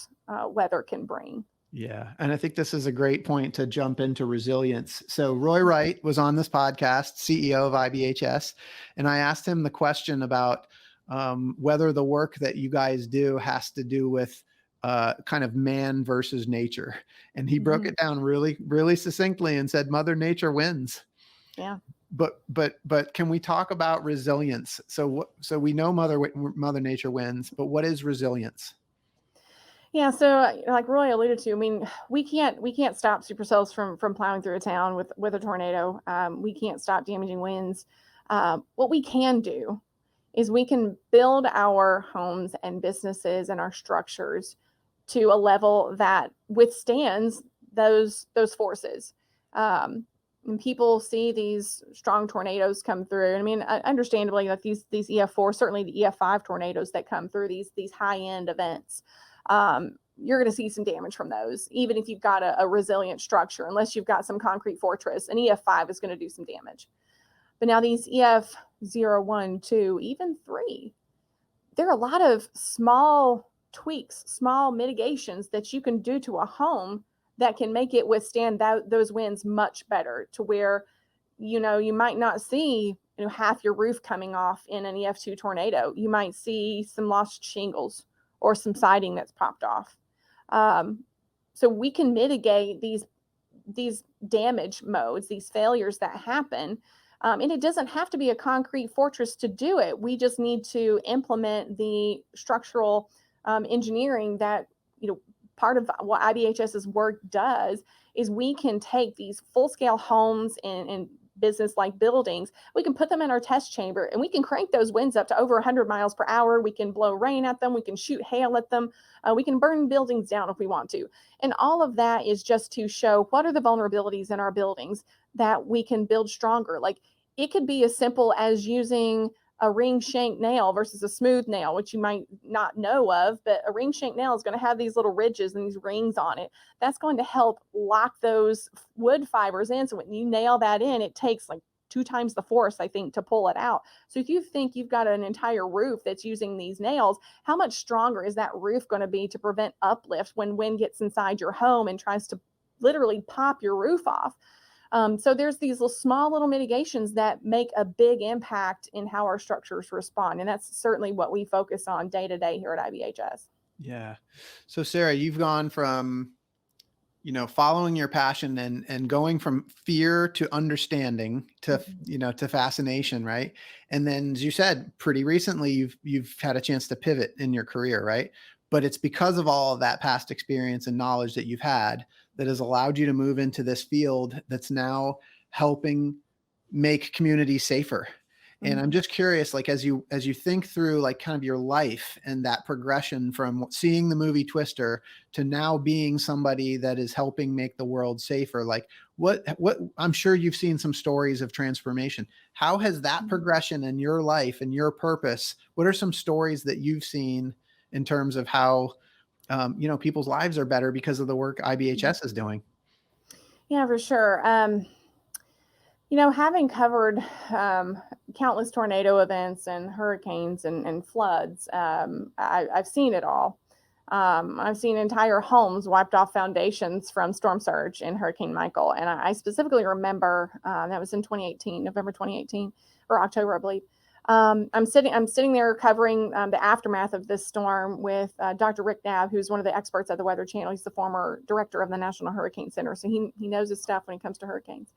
weather can bring. yeah. And I think this is a great point to jump into resilience. So Roy Wright was on this podcast, CEO of IBHS, and I asked him the question about whether the work that you guys do has to do with kind of man versus nature. And he broke Mhm. it down really, really succinctly and said, Mother Nature wins. Yeah. But can we talk about resilience? So we know Mother Nature wins, but what is resilience? Yeah, so like Roy alluded to, I mean, we can't stop supercells from plowing through a town with a tornado. We can't stop damaging winds. What we can do is we can build our homes and businesses and our structures to a level that withstands those forces. And people see these strong tornadoes come through. I mean, understandably, like these EF4, certainly the EF5 tornadoes that come through these high end events, you're going to see some damage from those, even if you've got a resilient structure. Unless you've got some concrete fortress, an EF5 is going to do some damage. But now these EF0, 1, 2, even 3, there are a lot of small tweaks, small mitigations that you can do to a home that can make it withstand those winds much better, to where you might not see half your roof coming off in an EF2 tornado. You might see some lost shingles or some siding that's popped off. Um, so we can mitigate these damage modes, these failures that happen. And it doesn't have to be a concrete fortress to do it. We just need to implement the structural engineering that, part of what IBHS's work does is we can take these full scale homes and business like buildings, we can put them in our test chamber and we can crank those winds up to over 100 miles per hour. We can blow rain at them. We can shoot hail at them. We can burn buildings down if we want to. And all of that is just to show what are the vulnerabilities in our buildings that we can build stronger. Like it could be as simple as using a ring shank nail versus a smooth nail, which you might not know of, but a ring shank nail is going to have these little ridges and these rings on it. That's going to help lock those wood fibers in. So when you nail that in, it takes like 2 times the force, I think, to pull it out. So if you think you've got an entire roof that's using these nails, how much stronger is that roof going to be to prevent uplift when wind gets inside your home and tries to literally pop your roof off? So there's these small little mitigations that make a big impact in how our structures respond. And that's certainly what we focus on day to day here at IBHS. Yeah. So Sarah, you've gone from, following your passion and going from fear to understanding to, Mhm. to fascination. Right. And then, as you said, pretty recently, you've had a chance to pivot in your career. Right. But it's because of all of that past experience and knowledge that you've had that has allowed you to move into this field that's now helping make communities safer. And I'm just curious, like, as you think through like kind of your life and that progression from seeing the movie Twister to now being somebody that is helping make the world safer, like what I'm sure you've seen some stories of transformation. How has that progression in your life and your purpose? What are some stories that you've seen in terms of how people's lives are better because of the work IBHS is doing? Yeah, for sure. Having covered countless tornado events and hurricanes and floods, I've seen it all. I've seen entire homes wiped off foundations from storm surge in Hurricane Michael. And I specifically remember that was in 2018, November 2018, or October, I believe. I'm sitting there covering the aftermath of this storm with Dr. Rick Knabb, who's one of the experts at the Weather Channel. He's the former director of the National Hurricane Center, so he knows his stuff when it comes to hurricanes.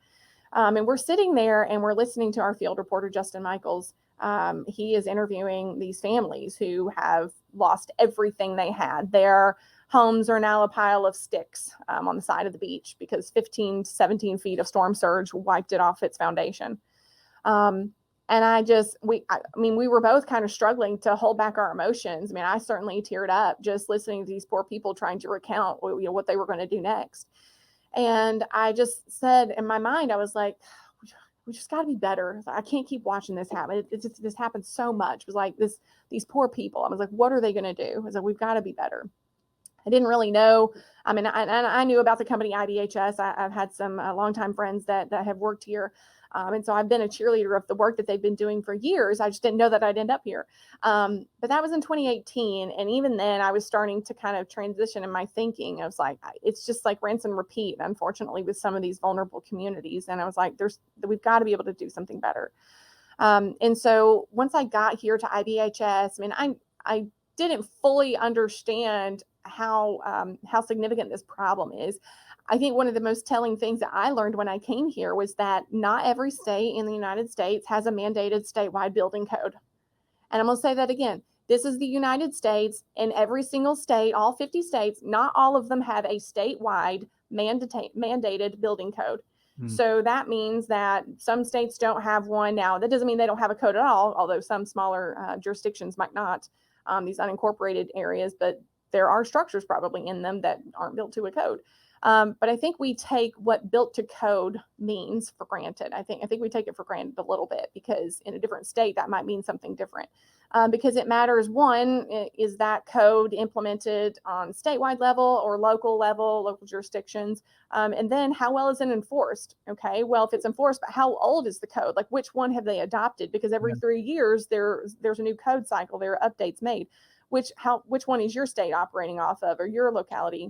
And we're sitting there and we're listening to our field reporter, Justin Michaels. He is interviewing these families who have lost everything they had. Their homes are now a pile of sticks on the side of the beach because 15 to 17 feet of storm surge wiped it off its foundation. And we were both kind of struggling to hold back our emotions. I mean, I certainly teared up just listening to these poor people trying to recount what they were going to do next. And I just said in my mind, I was like, we just got to be better. I can't keep watching this happen. This happens so much. It was like these poor people. I was like, what are they going to do? I was like, we've got to be better. I didn't really know. I mean, I knew about the company IBHS. I've had some longtime friends that have worked here. And so I've been a cheerleader of the work that they've been doing for years. I just didn't know that I'd end up here. But that was in 2018. And even then I was starting to kind of transition in my thinking. I was like, it's just like rinse and repeat, unfortunately, with some of these vulnerable communities. And I was like, we've got to be able to do something better. And so once I got here to IBHS, I mean, I didn't fully understand how significant this problem is. I think one of the most telling things that I learned when I came here was that not every state in the United States has a mandated statewide building code. And I'm going to say that again. This is the United States, and every single state, all 50 states, not all of them have a statewide mandated building code. So that means that some states don't have one. Now, that doesn't mean they don't have a code at all, although some smaller jurisdictions might not, these unincorporated areas, but there are structures probably in them that aren't built to a code. But I think we take what built to code means for granted. I think we take it for granted a little bit because in a different state, that might mean something different. Because it matters, one, is that code implemented on statewide level or local jurisdictions? And then how well is it enforced? Okay, well, if it's enforced, but how old is the code? Like which one have they adopted? Because every 3 years there's a new code cycle, there are updates made. Which one is your state operating off of, or your locality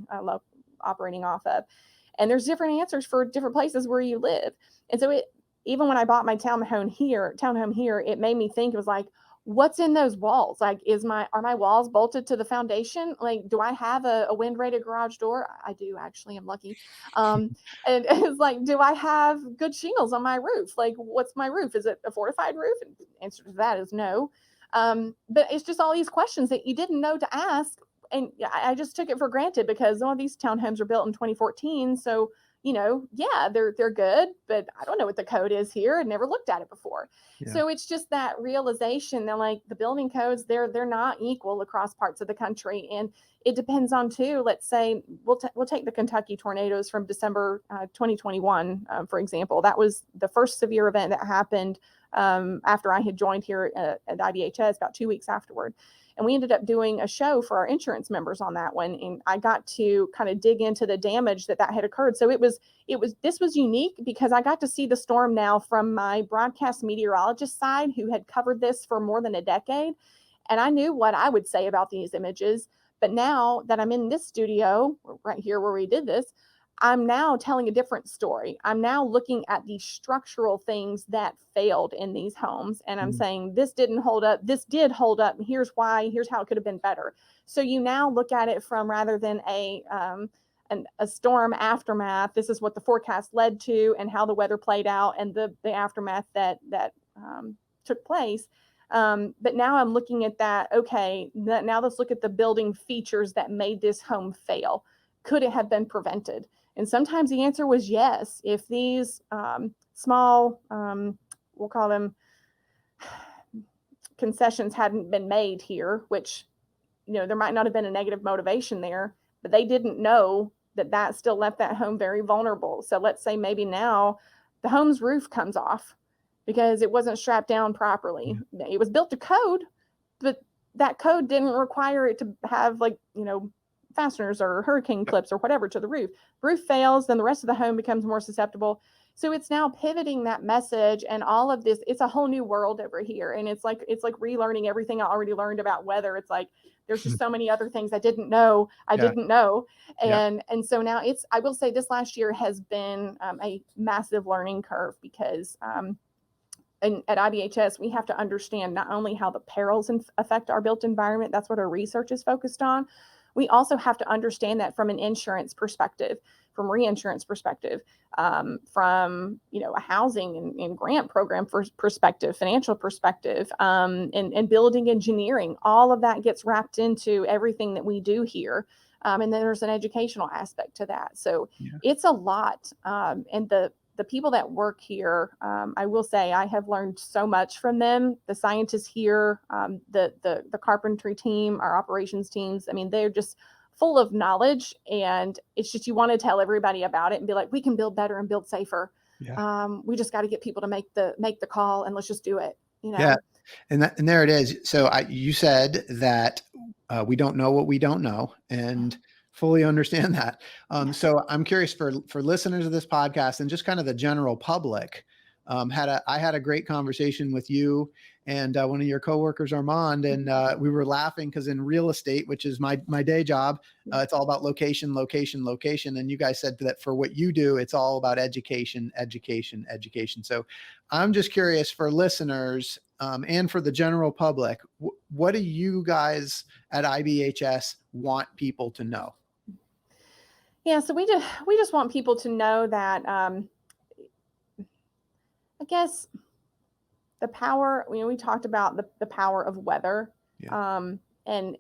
operating off of? And there's different answers for different places where you live. And so even when I bought my townhome here, it made me think, it was like, what's in those walls? Like, are my walls bolted to the foundation? Like, do I have a wind rated garage door? I do, actually. I'm lucky. And it's like, do I have good shingles on my roof? Like, what's my roof? Is it a fortified roof? And the answer to that is no. But it's just all these questions that you didn't know to ask. And I just took it for granted because all these townhomes were built in 2014. So, they're good, but I don't know what the code is here. I'd never looked at it before. Yeah. So it's just that realization that like the building codes, they're not equal across parts of the country. And it depends on too, let's say we'll take the Kentucky tornadoes from December 2021, for example. That was the first severe event that happened after I had joined here at IBHS about 2 weeks afterward. And we ended up doing a show for our insurance members on that one. And I got to kind of dig into the damage that had occurred. So this was unique because I got to see the storm now from my broadcast meteorologist side, who had covered this for more than a decade. And I knew what I would say about these images. But now that I'm in this studio right here where we did this, I'm now telling a different story. I'm now looking at the structural things that failed in these homes. And I'm saying, this didn't hold up. This did hold up. And here's why. Here's how it could have been better. So you now look at it from, rather than a storm aftermath, this is what the forecast led to and how the weather played out and the aftermath that took place. But now I'm looking at that. Okay, now let's look at the building features that made this home fail. Could it have been prevented? And sometimes the answer was yes. If these small, we'll call them concessions hadn't been made here, which, there might not have been a negative motivation there, but they didn't know that still left that home very vulnerable. So let's say maybe now the home's roof comes off because it wasn't strapped down properly. It was built to code, but that code didn't require it to have fasteners or hurricane clips or whatever to the roof. Roof fails, then the rest of the home becomes more susceptible. So it's now pivoting that message and all of this. It's a whole new world over here. And it's like relearning everything I already learned about weather. It's like, there's just so many other things I didn't know. And so now I will say this last year has been a massive learning curve because at IBHS, we have to understand not only how the perils affect our built environment, that's what our research is focused on. We also have to understand that from an insurance perspective, from reinsurance perspective, from a housing and grant program perspective, financial perspective, and building engineering. All of that gets wrapped into everything that we do here. And then there's an educational aspect to that. So it's a lot. And the people that work here, I will say I have learned so much from them. The scientists here, the carpentry team, our operations teams, I mean, they're just full of knowledge, and it's just, you want to tell everybody about it and be like, we can build better and build safer. We just got to get people to make the call, and let's just do it. Yeah. And there it is. So you said that we don't know what we don't know, and fully understand that. So I'm curious for listeners of this podcast and just kind of the general public. I had a great conversation with you and one of your coworkers, Armand, and we were laughing because in real estate, which is my day job, it's all about location. And you guys said that for what you do, it's all about education. So I'm just curious for listeners and for the general public, what do you guys at IBHS want people to know? Yeah, so we just want people to know that I guess the power, we talked about the power of weather. And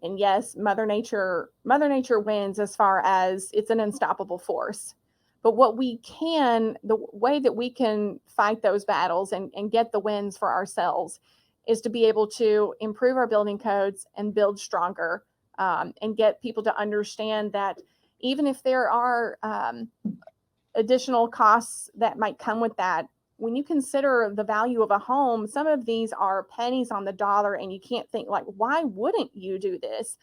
yes, Mother Nature wins as far as it's an unstoppable force. But the way that we can fight those battles and get the wins for ourselves is to be able to improve our building codes and build stronger, and get people to understand that even if there are additional costs that might come with that, when you consider the value of a home, some of these are pennies on the dollar, and you can't think like, why wouldn't you do this?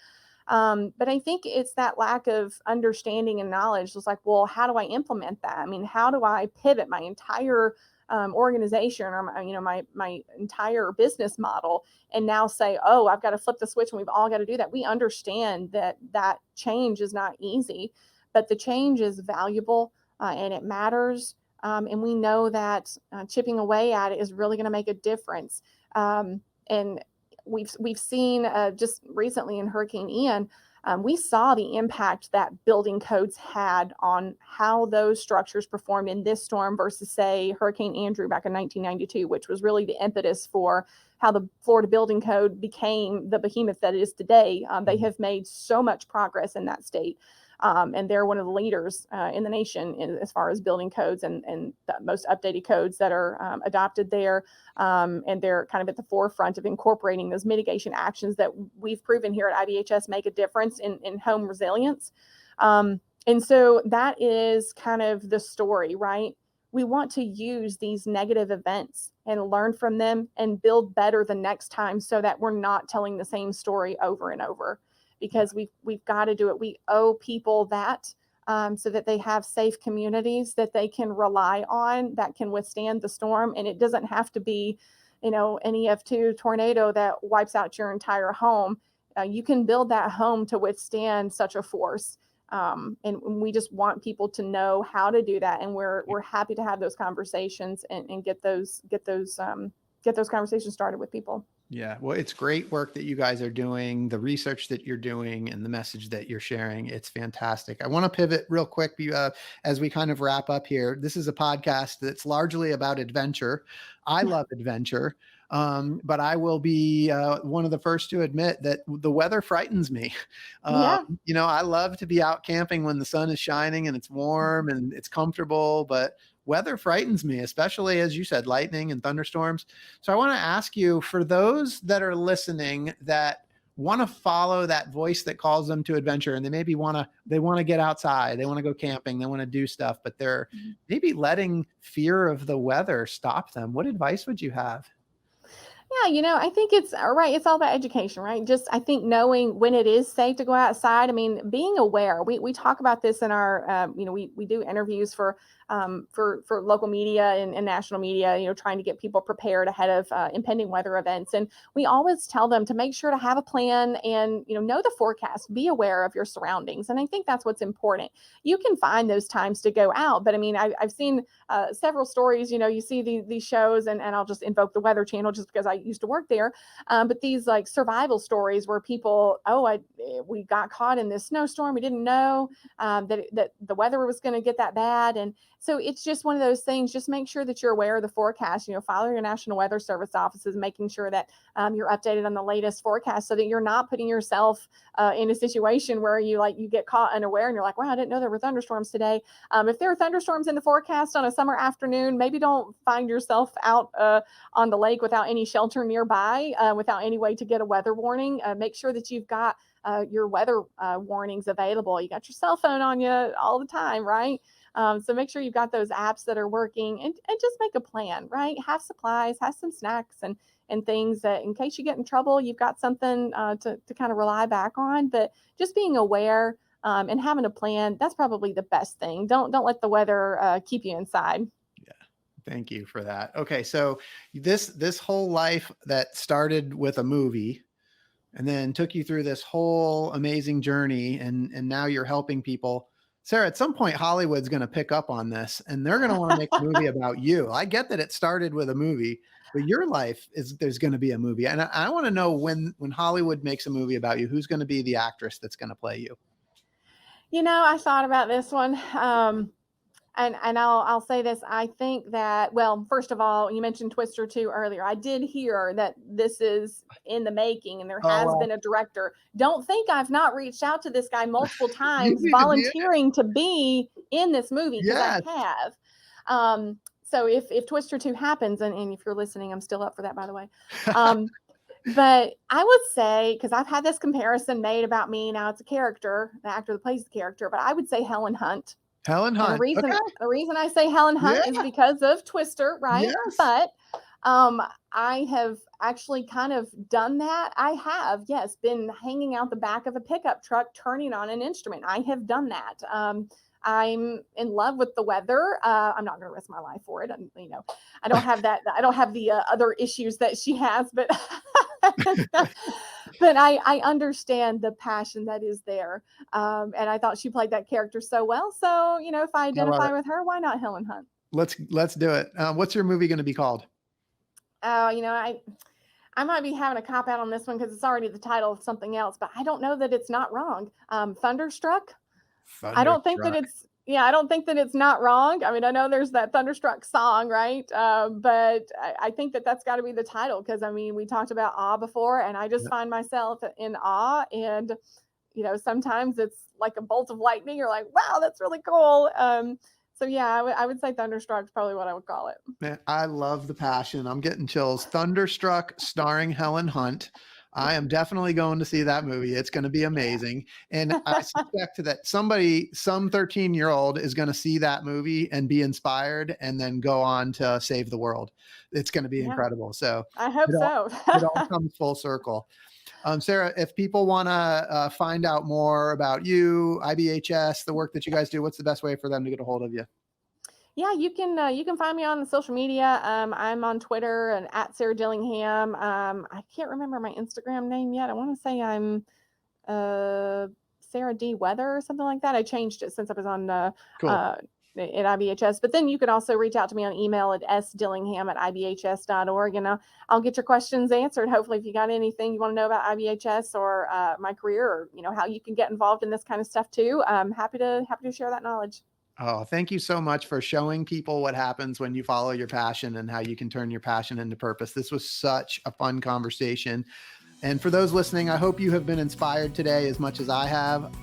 But I think it's that lack of understanding and knowledge. It's like, well, how do I implement that? I mean, how do I pivot my entire organization or my entire business model and now say, oh, I've got to flip the switch, and we've all got to do that. We understand that change is not easy, but the change is valuable and it matters. And we know that chipping away at it is really going to make a difference. And we've seen just recently in Hurricane Ian, we saw the impact that building codes had on how those structures performed in this storm versus, say, Hurricane Andrew back in 1992, which was really the impetus for how the Florida building code became the behemoth that it is today. They have made so much progress in that state. And they're one of the leaders in the nation as far as building codes and the most updated codes that are adopted there. And they're kind of at the forefront of incorporating those mitigation actions that we've proven here at IBHS make a difference in home resilience. And so that is kind of the story, right? We want to use these negative events and learn from them and build better the next time so that we're not telling the same story over and over. Because we've got to do it. We owe people that so that they have safe communities that they can rely on that can withstand the storm. And it doesn't have to be, an EF2 tornado that wipes out your entire home. You can build that home to withstand such a force. And we just want people to know how to do that. And we're happy to have those conversations and get those conversations started with people. Yeah, well, it's great work that you guys are doing, the research that you're doing, and the message that you're sharing. It's fantastic. I want to pivot real quick as we kind of wrap up here. This is a podcast that's largely about adventure. I love adventure, but I will be one of the first to admit that the weather frightens me. I love to be out camping when the sun is shining and it's warm and it's comfortable, but weather frightens me, especially as you said, lightning and thunderstorms. So I want to ask you, for those that are listening that want to follow that voice that calls them to adventure, and they want to get outside, they want to go camping, they want to do stuff, but they're maybe letting fear of the weather stop them. What advice would you have? Yeah, I think it's right. It's all about education, right? Just I think knowing when it is safe to go outside. I mean, being aware. We talk about this in our, we do interviews for local media and national media. Trying to get people prepared ahead of impending weather events, and we always tell them to make sure to have a plan and know the forecast. Be aware of your surroundings, and I think that's what's important. You can find those times to go out, but I mean, I've seen several stories. You see these shows, and I'll just invoke the Weather Channel just because I used to work there. But these like survival stories where people, we got caught in this snowstorm. We didn't know that the weather was going to get that bad. And so it's just one of those things. Just make sure that you're aware of the forecast, follow your National Weather Service offices, making sure that you're updated on the latest forecast so that you're not putting yourself in a situation where you get caught unaware and you're like, wow, I didn't know there were thunderstorms today. If there are thunderstorms in the forecast on a summer afternoon, maybe don't find yourself out on the lake without any shelter nearby, without any way to get a weather warning. Make sure that you've got your weather warnings available. You got your cell phone on you all the time, right? So make sure you've got those apps that are working, and just make a plan, right? Have supplies, have some snacks and things that in case you get in trouble, you've got something to kind of rely back on. But just being aware and having a plan, that's probably the best thing. Don't let the weather keep you inside. Thank you for that. Okay, so this whole life that started with a movie and then took you through this whole amazing journey, and now you're helping people. Sarah, at some point Hollywood's going to pick up on this and they're going to want to make a movie about you. I get that it started with a movie, but your life there's going to be a movie. And I want to know when Hollywood makes a movie about you, who's going to be the actress that's going to play you? I thought about this one. And I'll say this. I think that, well, first of all, you mentioned Twister 2 earlier. I did hear that this is in the making and there has been a director. Don't think I've not reached out to this guy multiple times volunteering to be in this movie, because I have. So if Twister 2 happens, and if you're listening, I'm still up for that, by the way. But I would say, because I've had this comparison made about me, now it's a character, the actor that plays the character, but I would say Helen Hunt. Helen Hunt. The reason I say Helen Hunt is because of Twister, right? Yes. But I have actually kind of done that. I have, yes, been hanging out the back of a pickup truck, turning on an instrument. I have done that. I'm in love with the weather. I'm not going to risk my life for it. I don't have that. I don't have the other issues that she has, but but I understand the passion that is there. And I thought she played that character so well. So, if I identify with her, why not Helen Hunt? Let's do it. What's your movie going to be called? I might be having a cop out on this one because it's already the title of something else, but I don't know that it's not wrong. Thunderstruck. I don't think that it's not wrong. I mean, I know there's that Thunderstruck song, right? But I think that that's got to be the title, because we talked about awe before, and I just find myself in awe. And sometimes it's like a bolt of lightning. You're like, wow, that's really cool. So yeah, I would say Thunderstruck is probably what I would call it. Man, I love the passion. I'm getting chills. Thunderstruck, starring Helen Hunt. I am definitely going to see that movie. It's going to be amazing. And I suspect that some 13-year-old is going to see that movie and be inspired and then go on to save the world. It's going to be incredible. So I hope so. It all comes full circle. Sarah, if people want to find out more about you, IBHS, the work that you guys do, what's the best way for them to get a hold of you? Yeah, you can find me on the social media. I'm on Twitter and at Sarah Dillingham. I can't remember my Instagram name yet. I want to say I'm Sarah D Weather or something like that. I changed it since I was on at IBHS. But then you could also reach out to me on email at sdillingham@ibhs.org, and I'll get your questions answered. Hopefully, if you got anything you want to know about IBHS or my career, or how you can get involved in this kind of stuff too, I'm happy to share that knowledge. Oh, thank you so much for showing people what happens when you follow your passion and how you can turn your passion into purpose. This was such a fun conversation. And for those listening, I hope you have been inspired today as much as I have.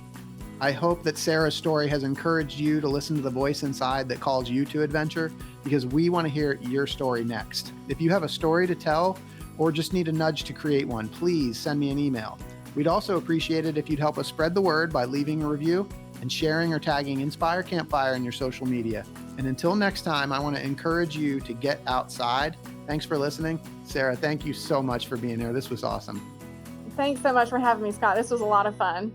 I hope that Sarah's story has encouraged you to listen to the voice inside that calls you to adventure, because we want to hear your story next. If you have a story to tell or just need a nudge to create one, please send me an email. We'd also appreciate it if you'd help us spread the word by leaving a review and sharing or tagging Inspire Campfire in your social media. And until next time, I want to encourage you to get outside. Thanks for listening. Sarah, thank you so much for being here. This was awesome. Thanks so much for having me, Scott. This was a lot of fun.